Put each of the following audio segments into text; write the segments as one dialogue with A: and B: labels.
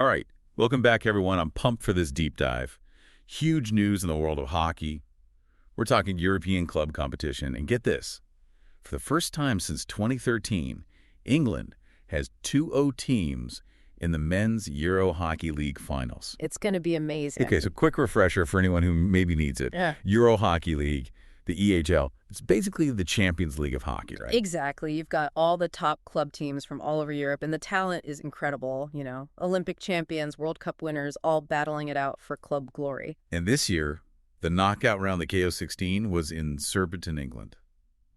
A: All right, welcome back, everyone. I'm pumped for this deep dive. Huge news in the world of hockey. We're talking European club competition, and get this. For the first time since 2013, England has 2-0 teams in the Men's Euro Hockey League finals.
B: It's going to be amazing.
A: Okay, so quick refresher for anyone who maybe needs it.
B: Yeah.
A: Euro Hockey League, the EHL, it's basically the Champions League of hockey, right?
B: Exactly. You've got all the top club teams from all over Europe, and the talent is incredible. Olympic champions, World Cup winners, all battling it out for club glory.
A: And this year, the knockout round, the KO16, was in Surbiton, England.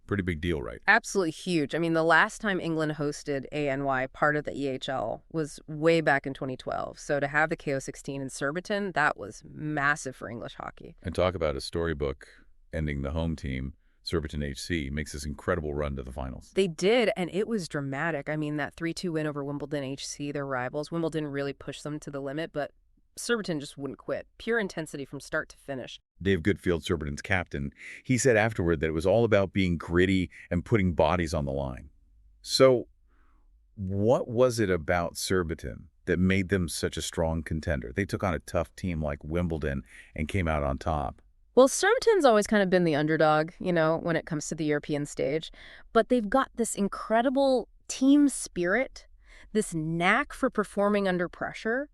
A: Pretty big deal, right?
B: Absolutely huge. I mean, the last time England hosted ANY, part of the EHL, was way back in 2012. So to have the KO16 in Surbiton, that was massive for English hockey.
A: And talk about a storybook ending the home team. Surbiton HC makes this incredible run to the finals.
B: They did, and it was dramatic. I mean, that 3-2 win over Wimbledon HC, their rivals. Wimbledon really pushed them to the limit, but Surbiton just wouldn't quit. Pure intensity from start to finish.
A: Dave Goodfield, Surbiton's captain, he said afterward that it was all about being gritty and putting bodies on the line. So what was it about Surbiton that made them such a strong contender? They took on a tough team like Wimbledon and came out on top.
B: Well, Surbiton's always kind of been the underdog, when it comes to the European stage. But they've got this incredible team spirit, this knack for performing under pressure.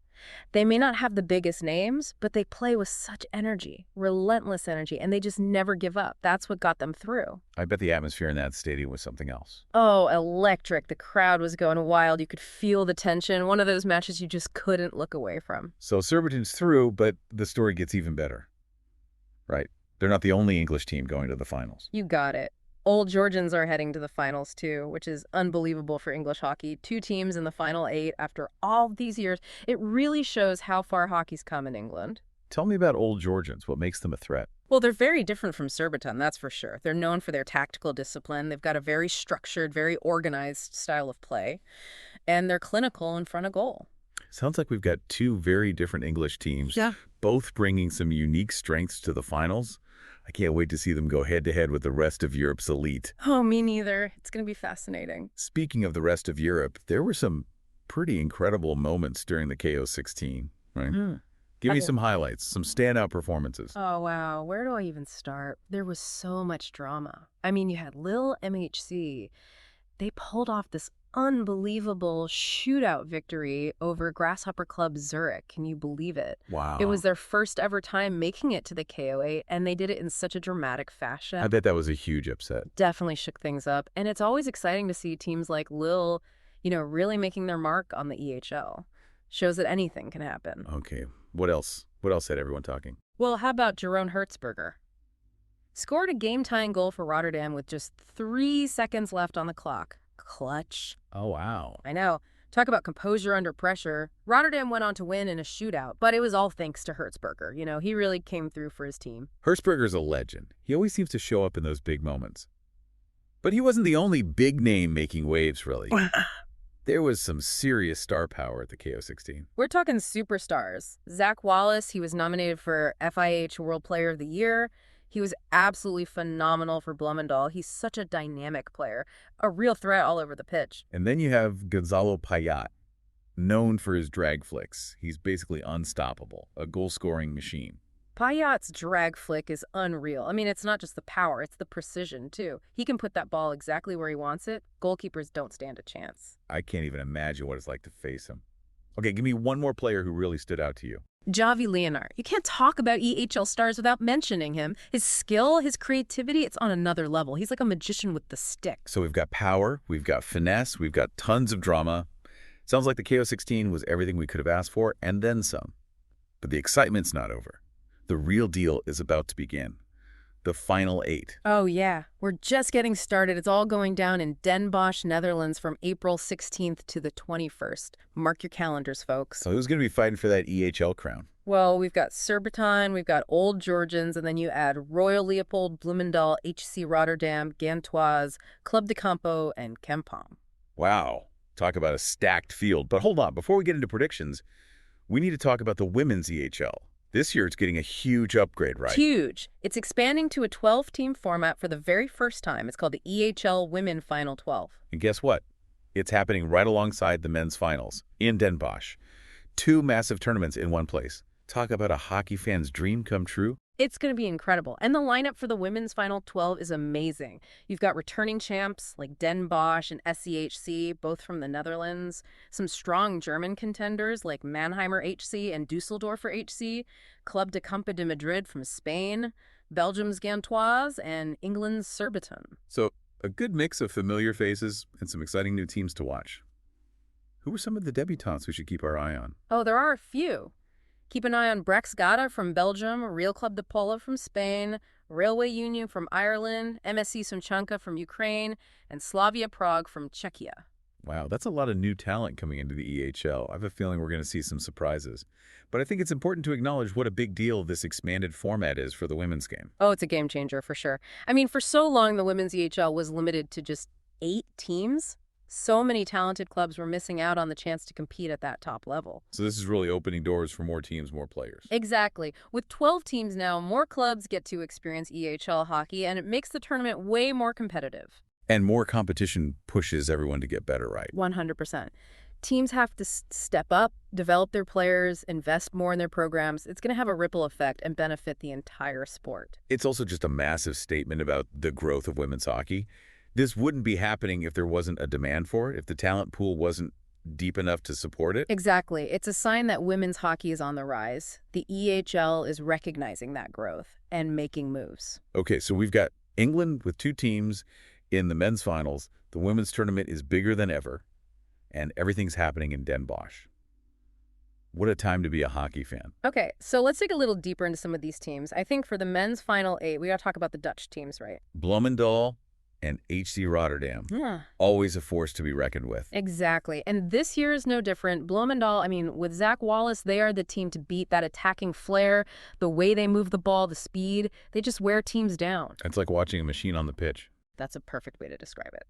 B: They may not have the biggest names, but they play with such energy, relentless energy, and they just never give up. That's what got them through.
A: I bet the atmosphere in that stadium was something else.
B: Oh, electric. The crowd was going wild. You could feel the tension. One of those matches you just couldn't look away from.
A: So Surbiton's through, but the story gets even better. Right. They're not the only English team going to the finals.
B: You got it. Old Georgians are heading to the finals, too, which is unbelievable for English hockey. 2 teams in the final 8 after all these years. It really shows how far hockey's come in England.
A: Tell me about Old Georgians. What makes them a threat?
B: Well, they're very different from Surbiton, that's for sure. They're known for their tactical discipline. They've got a very structured, very organized style of play. And they're clinical in front of goal.
A: Sounds like we've got 2 very different English teams, both bringing some unique strengths to the finals. I can't wait to see them go head-to-head with the rest of Europe's elite.
B: Oh, me neither. It's going to be fascinating.
A: Speaking of the rest of Europe, there were some pretty incredible moments during the KO16, right? Give me some highlights, some standout performances.
B: Oh, wow. Where do I even start? There was so much drama. I mean, you had Lille MHC. They pulled off this unbelievable shootout victory over Grasshopper Club Zurich. Can you believe it?
A: Wow.
B: It was their first ever time making it to the KO8, and they did it in such a dramatic fashion.
A: I bet that was a huge upset.
B: Definitely shook things up. And it's always exciting to see teams like Lille, really making their mark on the EHL. Shows that anything can happen.
A: Okay. What else? What else had everyone talking?
B: Well, how about Jeroen Hertzberger? Scored a game-tying goal for Rotterdam with just 3 seconds left on the clock. Clutch.
A: Oh, wow.
B: I know. Talk about composure under pressure. Rotterdam went on to win in a shootout, but it was all thanks to Hertzberger. He really came through for his team.
A: Hertzberger's a legend. He always seems to show up in those big moments. But he wasn't the only big name making waves, really. There was some serious star power at the KO16.
B: We're talking superstars. Zach Wallace, he was nominated for FIH World Player of the Year. He was absolutely phenomenal for Blumendal. He's such a dynamic player, a real threat all over the pitch.
A: And then you have Gonzalo Payet, known for his drag flicks. He's basically unstoppable, a goal-scoring machine.
B: Payet's drag flick is unreal. I mean, it's not just the power, it's the precision, too. He can put that ball exactly where he wants it. Goalkeepers don't stand a chance.
A: I can't even imagine what it's like to face him. Okay, give me one more player who really stood out to you.
B: Javi Leonard. You can't talk about EHL stars without mentioning him. His skill, his creativity, it's on another level. He's like a magician with the stick.
A: So we've got power, we've got finesse, we've got tons of drama. Sounds like the KO16 was everything we could have asked for, and then some. But the excitement's not over. The real deal is about to begin. The final 8.
B: Oh, yeah. We're just getting started. It's all going down in Den Bosch, Netherlands from April 16th to the 21st. Mark your calendars, folks.
A: So who's going to be fighting for that EHL crown?
B: Well, we've got Surbiton, we've got Old Georgians, and then you add Royal Leopold, Bloemendaal, HC Rotterdam, Gantoise, Club de Campo, and Kempom.
A: Wow. Talk about a stacked field. But hold on. Before we get into predictions, we need to talk about the women's EHL. This year, it's getting a huge upgrade, right?
B: Huge. It's expanding to a 12-team format for the very first time. It's called the EHL Women Final 12.
A: And guess what? It's happening right alongside the men's finals in Den Bosch. 2 massive tournaments in one place. Talk about a hockey fan's dream come true.
B: It's going to be incredible. And the lineup for the women's Final 12 is amazing. You've got returning champs like Den Bosch and SCHC, both from the Netherlands, some strong German contenders like Mannheimer HC and Dusseldorfer HC, Club de Campo de Madrid from Spain, Belgium's Gantoise, and England's Surbiton.
A: So a good mix of familiar faces and some exciting new teams to watch. Who are some of the debutantes we should keep our eye on?
B: Oh, there are a few. Keep an eye on Brex Gata from Belgium, Real Club de Pola from Spain, Railway Union from Ireland, MSC Sumchanka from Ukraine, and Slavia Prague from Czechia.
A: Wow, that's a lot of new talent coming into the EHL. I have a feeling we're going to see some surprises. But I think it's important to acknowledge what a big deal this expanded format is for the women's game.
B: Oh, it's a game changer for sure. I mean, for so long, the women's EHL was limited to just 8 teams. So many talented clubs were missing out on the chance to compete at that top level.
A: So this is really opening doors for more teams, more players.
B: Exactly. With 12 teams now, more clubs get to experience EHL hockey, and it makes the tournament way more competitive.
A: And more competition pushes everyone to get better, right?
B: 100%. Teams have to step up, develop their players, invest more in their programs. It's going to have a ripple effect and benefit the entire sport.
A: It's also just a massive statement about the growth of women's hockey. This wouldn't be happening if there wasn't a demand for it, if the talent pool wasn't deep enough to support it.
B: Exactly. It's a sign that women's hockey is on the rise. The EHL is recognizing that growth and making moves.
A: Okay, so we've got England with 2 teams in the men's finals. The women's tournament is bigger than ever, and everything's happening in Den Bosch. What a time to be a hockey fan.
B: Okay, so let's dig a little deeper into some of these teams. I think for the men's final 8, we got to talk about the Dutch teams, right?
A: Bloemendaal and HC Rotterdam. Always a force to be reckoned with.
B: Exactly. And this year is no different. Bloemendaal, I mean, with Zach Wallace, they are the team to beat. That attacking flair, the way they move the ball, the speed, they just wear teams down.
A: It's like watching a machine on the pitch.
B: That's a perfect way to describe it.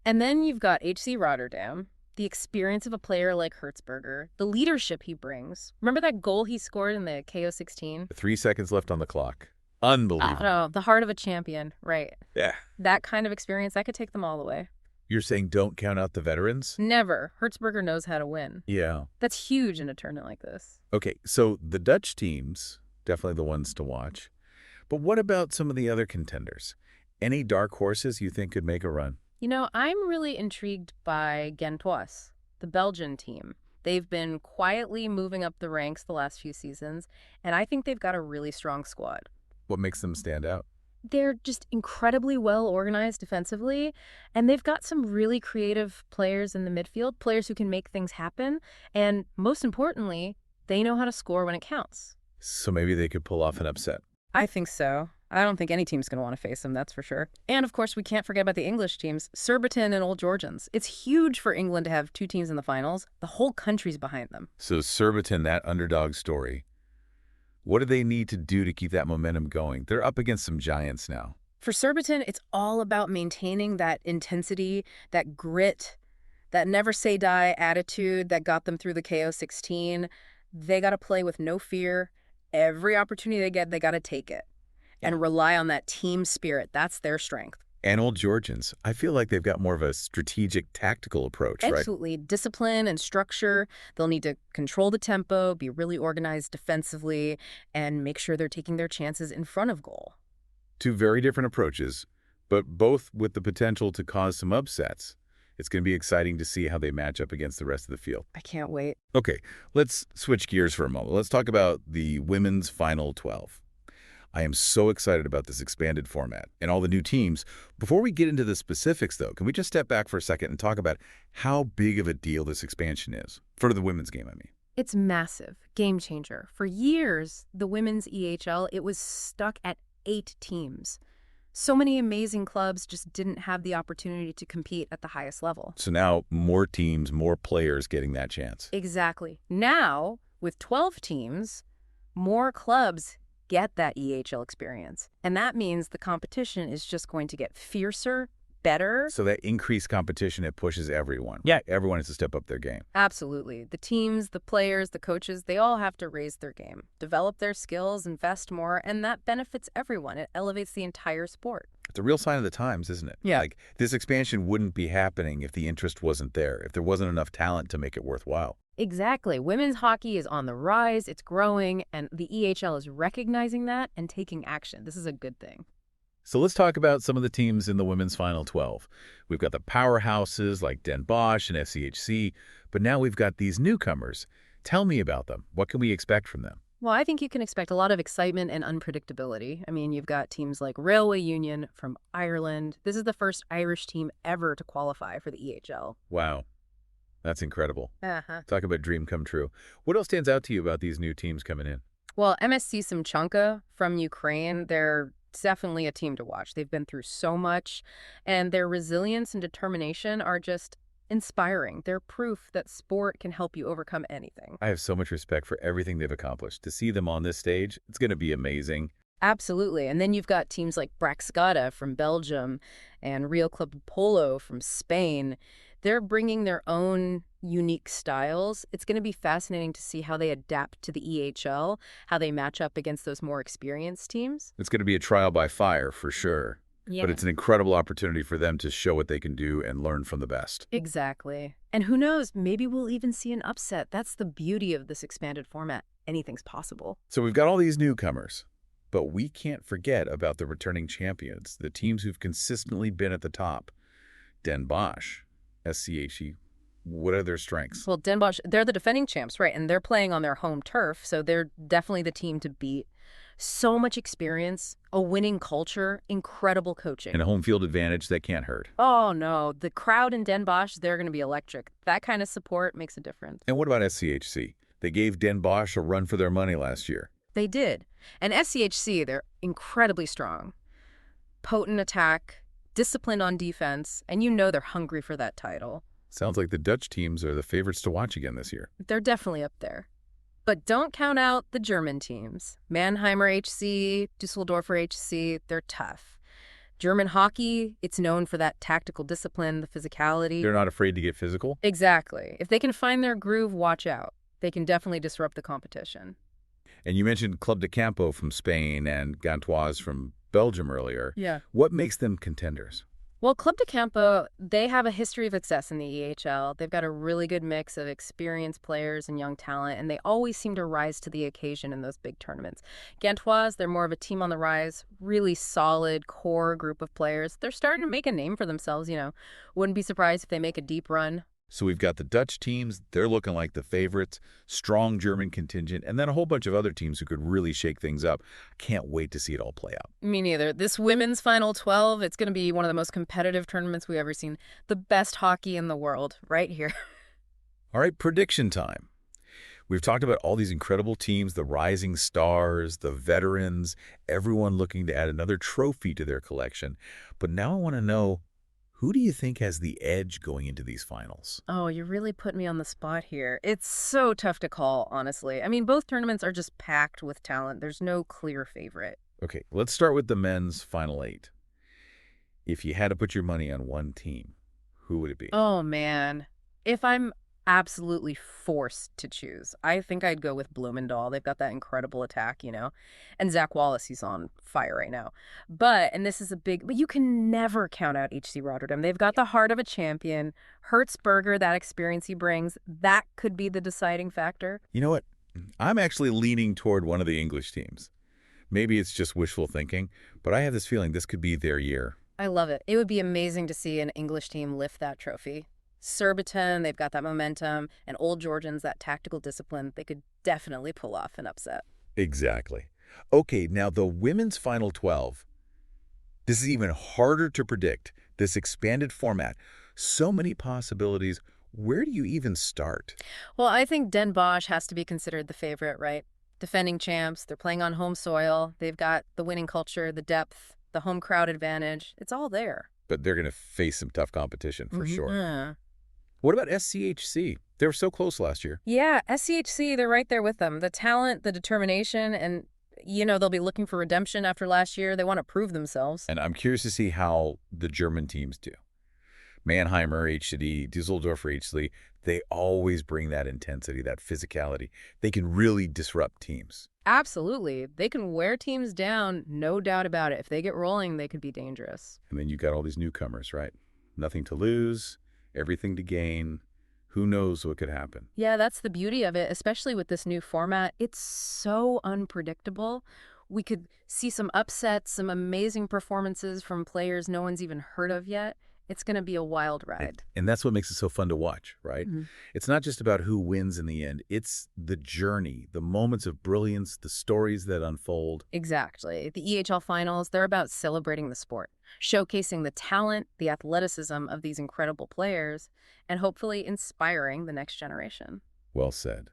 B: And then you've got HC Rotterdam, the experience of a player like Hertzberger, the leadership he brings. Remember that goal he scored in the KO16?
A: 3 seconds left on the clock. Unbelievable.
B: Oh, the heart of a champion, right.
A: Yeah.
B: That kind of experience, that could take them all the way.
A: You're saying don't count out the veterans?
B: Never. Hertzberger knows how to win.
A: Yeah.
B: That's huge in a tournament like this.
A: Okay, so the Dutch teams, definitely the ones to watch. But what about some of the other contenders? Any dark horses you think could make a run?
B: You know, I'm really intrigued by Gantoise, the Belgian team. They've been quietly moving up the ranks the last few seasons, and I think they've got a really strong squad.
A: What makes them stand out?
B: They're just incredibly well organized defensively, and they've got some really creative players in the midfield, players who can make things happen, and most importantly, they know how to score when it counts.
A: So maybe they could pull off an upset.
B: I think so. I don't think any team's going to want to face them, that's for sure. And of course, we can't forget about the English teams, Surbiton and Old Georgians. It's huge for England to have 2 teams in the finals. The whole country's behind them.
A: So Surbiton, that underdog story. What do they need to do to keep that momentum going? They're up against some giants now.
B: For Surbiton, it's all about maintaining that intensity, that grit, that never-say-die attitude that got them through the KO16. They got to play with no fear. Every opportunity they get, they got to take it. And rely on that team spirit. That's their strength.
A: And Old Georgians, I feel like they've got more of a strategic, tactical approach, right?
B: Absolutely. Discipline and structure. They'll need to control the tempo, be really organized defensively, and make sure they're taking their chances in front of goal.
A: 2 very different approaches, but both with the potential to cause some upsets. It's going to be exciting to see how they match up against the rest of the field.
B: I can't wait.
A: Okay, let's switch gears for a moment. Let's talk about the women's Final 12. I am so excited about this expanded format and all the new teams. Before we get into the specifics, though, can we just step back for a second and talk about how big of a deal this expansion is? For the women's game, I mean.
B: It's massive. Game changer. For years, the women's EHL, it was stuck at 8 teams. So many amazing clubs just didn't have the opportunity to compete at the highest level.
A: So now more teams, more players getting that chance.
B: Exactly. Now, with 12 teams, more clubs get that EHL experience. And that means the competition is just going to get fiercer, better.
A: So that increased competition, it pushes everyone.
B: Yeah.
A: Everyone has to step up their game.
B: Absolutely. The teams, the players, the coaches, they all have to raise their game, develop their skills, invest more, and that benefits everyone. It elevates the entire sport.
A: It's a real sign of the times, isn't it?
B: Yeah.
A: Like, this expansion wouldn't be happening if the interest wasn't there, if there wasn't enough talent to make it worthwhile.
B: Exactly. Women's hockey is on the rise, it's growing, and the EHL is recognizing that and taking action. This is a good thing.
A: So let's talk about some of the teams in the women's Final 12. We've got the powerhouses like Den Bosch and SCHC, but now we've got these newcomers. Tell me about them. What can we expect from them?
B: Well, I think you can expect a lot of excitement and unpredictability. I mean, you've got teams like Railway Union from Ireland. This is the first Irish team ever to qualify for the EHL.
A: Wow, that's incredible.
B: Uh-huh.
A: Talk about dream come true. What else stands out to you about these new teams coming in?
B: Well, MSC Simchanka from Ukraine, they're definitely a team to watch. They've been through so much, and their resilience and determination are just inspiring. They're proof that sport can help you overcome anything.
A: I have so much respect for everything they've accomplished. To see them on this stage, it's going to be amazing.
B: Absolutely. And then you've got teams like Braxcata from Belgium and Real Club Polo from Spain. They're bringing their own unique styles. It's going to be fascinating to see how they adapt to the EHL, how they match up against those more experienced teams.
A: It's going to be a trial by fire for sure.
B: Yeah.
A: But it's an incredible opportunity for them to show what they can do and learn from the best.
B: Exactly. And who knows, maybe we'll even see an upset. That's the beauty of this expanded format. Anything's possible.
A: So we've got all these newcomers, but we can't forget about the returning champions, the teams who've consistently been at the top. Den Bosch, SCHE, what are their strengths?
B: Well, Den Bosch, they're the defending champs, right? And they're playing on their home turf, so they're definitely the team to beat. So much experience, a winning culture, incredible coaching.
A: And a home field advantage that can't hurt.
B: Oh, no. The crowd in Den Bosch, they're going to be electric. That kind of support makes a difference.
A: And what about SCHC? They gave Den Bosch a run for their money last year.
B: They did. And SCHC, they're incredibly strong. Potent attack, disciplined on defense, and you know they're hungry for that title.
A: Sounds like the Dutch teams are the favorites to watch again this year.
B: They're definitely up there. But don't count out the German teams. Mannheimer HC, Düsseldorfer HC, they're tough. German hockey, it's known for that tactical discipline, the physicality.
A: They're not afraid to get physical?
B: Exactly. If they can find their groove, watch out. They can definitely disrupt the competition.
A: And you mentioned Club de Campo from Spain and Gantoise from Belgium earlier.
B: Yeah.
A: What makes them contenders?
B: Well, Club de Campo, they have a history of success in the EHL. They've got a really good mix of experienced players and young talent, and they always seem to rise to the occasion in those big tournaments. Gantoise, they're more of a team on the rise, really solid core group of players. They're starting to make a name for themselves, you know. Wouldn't be surprised if they make a deep run.
A: So we've got the Dutch teams, they're looking like the favorites, strong German contingent, and then a whole bunch of other teams who could really shake things up. Can't wait to see it all play out.
B: Me neither. This women's Final 12, it's going to be one of the most competitive tournaments we've ever seen. The best hockey in the world, right here.
A: All right, prediction time. We've talked about all these incredible teams, the rising stars, the veterans, everyone looking to add another trophy to their collection. But now I want to know, who do you think has the edge going into these finals?
B: Oh, you really put me on the spot here. It's so tough to call, honestly. I mean, both tournaments are just packed with talent. There's no clear favorite.
A: Okay, let's start with the men's Final 8. If you had to put your money on one team, who would it be?
B: Oh, man. If I'm absolutely forced to choose, I think I'd go with Bloemendaal. They've got that incredible attack, you know. And Zach Wallace, he's on fire right now. But you can never count out HC Rotterdam. They've got the heart of a champion. Hertzberger, that experience he brings, that could be the deciding factor.
A: You know what? I'm actually leaning toward one of the English teams. Maybe it's just wishful thinking, but I have this feeling this could be their year.
B: I love it. It would be amazing to see an English team lift that trophy. Surbiton, they've got that momentum, and Old Georgians, that tactical discipline, they could definitely pull off an upset.
A: Exactly. Okay, now the women's Final 12. This is even harder to predict, this expanded format. So many possibilities. Where do you even start?
B: Well, I think Den Bosch has to be considered the favorite, right? Defending champs, they're playing on home soil, they've got the winning culture, the depth, the home crowd advantage. It's all there.
A: But they're going to face some tough competition for sure.
B: Yeah.
A: What about SCHC? They were so close last year.
B: Yeah, SCHC, they're right there with them. The talent, the determination, and, you know, they'll be looking for redemption after last year. They want to prove themselves.
A: And I'm curious to see how the German teams do. Mannheimer, HCD, Düsseldorfer, HC, they always bring that intensity, that physicality. They can really disrupt teams.
B: Absolutely. They can wear teams down, no doubt about it. If they get rolling, they could be dangerous.
A: And then you got all these newcomers, right? Nothing to lose, everything to gain. Who knows what could happen?
B: Yeah, that's the beauty of it, especially with this new format. It's so unpredictable. We could see some upsets, some amazing performances from players no one's even heard of yet. It's going to be a wild
A: And,
B: ride.
A: and that's what makes it so fun to watch, right?
B: Mhm.
A: It's not just about who wins in the end. It's the journey, the moments of brilliance, the stories that unfold.
B: Exactly. The EHL finals, they're about celebrating the sport, showcasing the talent, the athleticism of these incredible players, and hopefully inspiring the next generation.
A: Well said.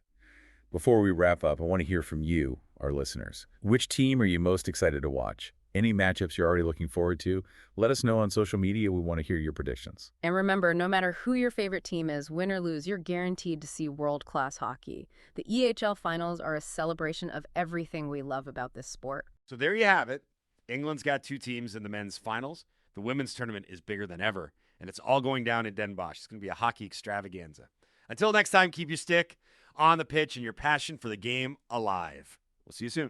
A: Before we wrap up, I want to hear from you, our listeners. Which team are you most excited to watch? Any matchups you're already looking forward to? Let us know on social media. We want to hear your predictions.
B: And remember, no matter who your favorite team is, win or lose, you're guaranteed to see world-class hockey. The EHL finals are a celebration of everything we love about this sport.
C: So there you have it. England's got 2 teams in the men's finals. The women's tournament is bigger than ever, and it's all going down in Den Bosch. It's going to be a hockey extravaganza. Until next time, keep your stick on the pitch and your passion for the game alive. We'll see you soon.